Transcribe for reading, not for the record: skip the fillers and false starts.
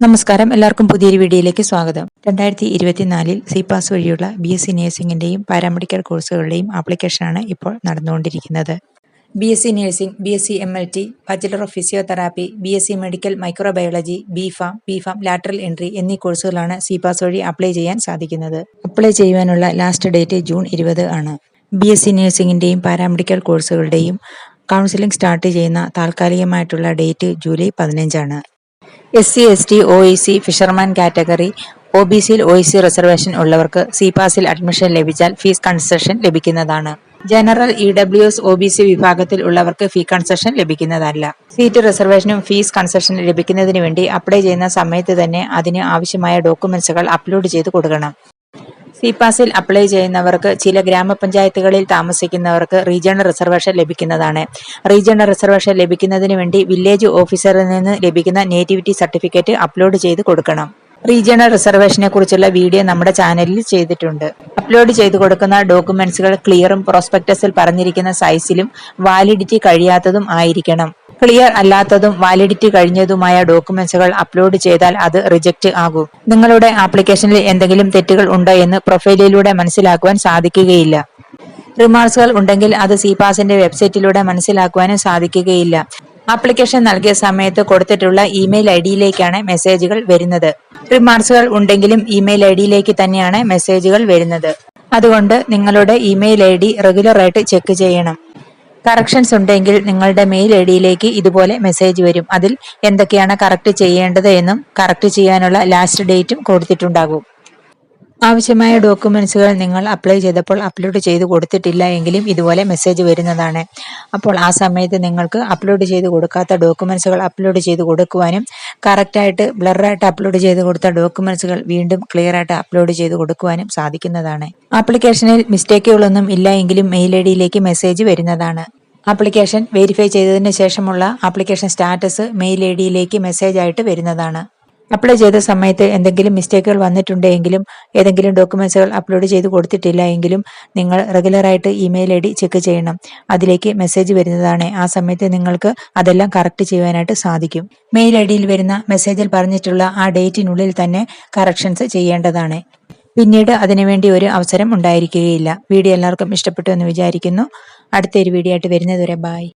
നമസ്കാരം, എല്ലാവർക്കും പുതിയൊരു വീഡിയോയിലേക്ക് സ്വാഗതം. 2024 സി-പാസ് വഴിയുള്ള BSc നഴ്സിംഗിന്റെയും പാരാമെഡിക്കൽ കോഴ്സുകളുടെയും ആപ്ലിക്കേഷനാണ് ഇപ്പോൾ നടന്നുകൊണ്ടിരിക്കുന്നത്. BSc nursing, BSc MLT, bachelor of physiotherapy, BSc medical microbiology, BPharm, lateral entry എന്നീ കോഴ്സുകളാണ് സി-പാസ് വഴി അപ്ലൈ ചെയ്യാൻ സാധിക്കുന്നത്. അപ്ലൈ ചെയ്യുവാനുള്ള ലാസ്റ്റ് ഡേറ്റ് ജൂൺ 20 ആണ്. BSc നഴ്സിംഗിന്റെയും പാരാമെഡിക്കൽ കോഴ്സുകളുടെയും കൗൺസിലിംഗ് സ്റ്റാർട്ട് ചെയ്യുന്ന താൽക്കാലികമായിട്ടുള്ള ഡേറ്റ് ജൂലൈ 15 ആണ്. SC, ST, OEC, fisherman category, OBCയിൽ OEC റിസർവേഷൻ ഉള്ളവർക്ക് സി-പാസിൽ അഡ്മിഷൻ ലഭിച്ചാൽ ഫീസ് കൺസെഷൻ ലഭിക്കുന്നതാണ്. ജനറൽ, EWS, OBC വിഭാഗത്തിൽ ഉള്ളവർക്ക് ഫീ കൺസെഷൻ ലഭിക്കുന്നതല്ല. സീറ്റ് റിസർവേഷനും ഫീസ് കൺസെഷൻ ലഭിക്കുന്നതിന് വേണ്ടി അപ്ലൈ ചെയ്യുന്ന സമയത്ത് തന്നെ അതിന് ആവശ്യമായ ഡോക്യുമെന്റ്സുകൾ അപ്ലോഡ് ചെയ്ത് കൊടുക്കണം. സി-പാസിൽ അപ്ലൈ ചെയ്യുന്നവർക്ക് ചില ഗ്രാമപഞ്ചായത്തുകളിൽ താമസിക്കുന്നവർക്ക് റീജിയണൽ റിസർവേഷൻ ലഭിക്കുന്നതാണ്. റീജിയണൽ റിസർവേഷൻ ലഭിക്കുന്നതിന് വേണ്ടി വില്ലേജ് ഓഫീസറിൽ നിന്ന് ലഭിക്കുന്ന നേറ്റിവിറ്റി സർട്ടിഫിക്കറ്റ് അപ്ലോഡ് ചെയ്ത് കൊടുക്കണം. റീജിയണൽ റിസർവേഷനെ കുറിച്ചുള്ള വീഡിയോ നമ്മുടെ ചാനലിൽ ചെയ്തിട്ടുണ്ട്. അപ്ലോഡ് ചെയ്ത് കൊടുക്കുന്ന ഡോക്യുമെന്റ്സുകൾ ക്ലിയറും പ്രോസ്പെക്ടസിൽ പറഞ്ഞിരിക്കുന്ന സൈസിലും വാലിഡിറ്റി കഴിയാത്തതും ആയിരിക്കണം. ക്ലിയർ അല്ലാത്തതും വാലിഡിറ്റി കഴിഞ്ഞതുമായ ഡോക്യുമെന്റ്സുകൾ അപ്ലോഡ് ചെയ്താൽ അത് റിജക്റ്റ് ആകും. നിങ്ങളുടെ ആപ്ലിക്കേഷനിൽ എന്തെങ്കിലും തെറ്റുകൾ ഉണ്ടോ എന്ന് പ്രൊഫൈലിലൂടെ മനസ്സിലാക്കുവാൻ സാധിക്കുകയില്ല. റിമാർക്സുകൾ ഉണ്ടെങ്കിൽ അത് സി-പാസിന്റെ വെബ്സൈറ്റിലൂടെ മനസ്സിലാക്കുവാനും സാധിക്കുകയില്ല. ആപ്ലിക്കേഷൻ നൽകിയ സമയത്ത് കൊടുത്തിട്ടുള്ള ഇമെയിൽ ഐഡിയിലേക്കാണ് മെസ്സേജുകൾ വരുന്നത്. റിമാർക്സുകൾ ഉണ്ടെങ്കിലും ഇമെയിൽ ഐഡിയിലേക്ക് തന്നെയാണ് മെസ്സേജുകൾ വരുന്നത്. അതുകൊണ്ട് നിങ്ങളുടെ ഇമെയിൽ ഐഡി റെഗുലറായിട്ട് ചെക്ക് ചെയ്യണം. കറക്ഷൻസ് ഉണ്ടെങ്കിൽ നിങ്ങളുടെ മെയിൽ ഐഡിയിലേക്ക് ഇതുപോലെ മെസ്സേജ് വരും. അതിൽ എന്തൊക്കെയാണ് കറക്റ്റ് ചെയ്യേണ്ടത് എന്നും കറക്റ്റ് ചെയ്യാനുള്ള ലാസ്റ്റ് ഡേറ്റും കൊടുത്തിട്ടുണ്ടാകും. ആവശ്യമായ ഡോക്യുമെന്റ്സുകൾ നിങ്ങൾ അപ്ലൈ ചെയ്തപ്പോൾ അപ്ലോഡ് ചെയ്ത് കൊടുത്തിട്ടില്ല എങ്കിലും ഇതുപോലെ മെസ്സേജ് വരുന്നതാണ്. അപ്പോൾ ആ സമയത്ത് നിങ്ങൾക്ക് അപ്ലോഡ് ചെയ്ത് കൊടുക്കാത്ത ഡോക്യുമെന്റ്സുകൾ അപ്ലോഡ് ചെയ്ത് കൊടുക്കുവാനും കറക്റ്റായിട്ട് ബ്ലറായിട്ട് അപ്ലോഡ് ചെയ്ത് കൊടുത്ത ഡോക്യുമെന്റ്സുകൾ വീണ്ടും ക്ലിയർ ആയിട്ട് അപ്ലോഡ് ചെയ്ത് കൊടുക്കുവാനും സാധിക്കുന്നതാണ്. ആപ്ലിക്കേഷനിൽ മിസ്റ്റേക്കുകളൊന്നും ഇല്ല എങ്കിലും മെയിൽ ഐഡിയിലേക്ക് മെസ്സേജ് വരുന്നതാണ്. ആപ്ലിക്കേഷൻ വെരിഫൈ ചെയ്തതിന് ശേഷമുള്ള ആപ്ലിക്കേഷൻ സ്റ്റാറ്റസ് മെയിൽ ഐഡിയിലേക്ക് മെസ്സേജ് ആയിട്ട് വരുന്നതാണ്. അപ്ലൈ ചെയ്ത സമയത്ത് എന്തെങ്കിലും മിസ്റ്റേക്കുകൾ വന്നിട്ടുണ്ടെങ്കിലും ഏതെങ്കിലും ഡോക്യുമെന്റ്സുകൾ അപ്ലോഡ് ചെയ്ത് കൊടുത്തിട്ടില്ല എങ്കിലും നിങ്ങൾ റെഗുലറായിട്ട് ഇമെയിൽ ഐഡി ചെക്ക് ചെയ്യണം. അതിലേക്ക് മെസ്സേജ് വരുന്നതാണ്. ആ സമയത്ത് നിങ്ങൾക്ക് അതെല്ലാം കറക്റ്റ് ചെയ്യാനായിട്ട് സാധിക്കും. മെയിൽ ഐഡിയിൽ വരുന്ന മെസ്സേജിൽ പറഞ്ഞിട്ടുള്ള ആ ഡേറ്റിനുള്ളിൽ തന്നെ കറക്ഷൻസ് ചെയ്യേണ്ടതാണ്. പിന്നീട് അതിനുവേണ്ടി ഒരു അവസരം ഉണ്ടായിരിക്കുകയില്ല. വീഡിയോ എല്ലാവർക്കും ഇഷ്ടപ്പെട്ടു എന്ന് വിചാരിക്കുന്നു. അടുത്തൊരു വീഡിയോ ആയിട്ട് വരുന്നതുവരെ ബൈ.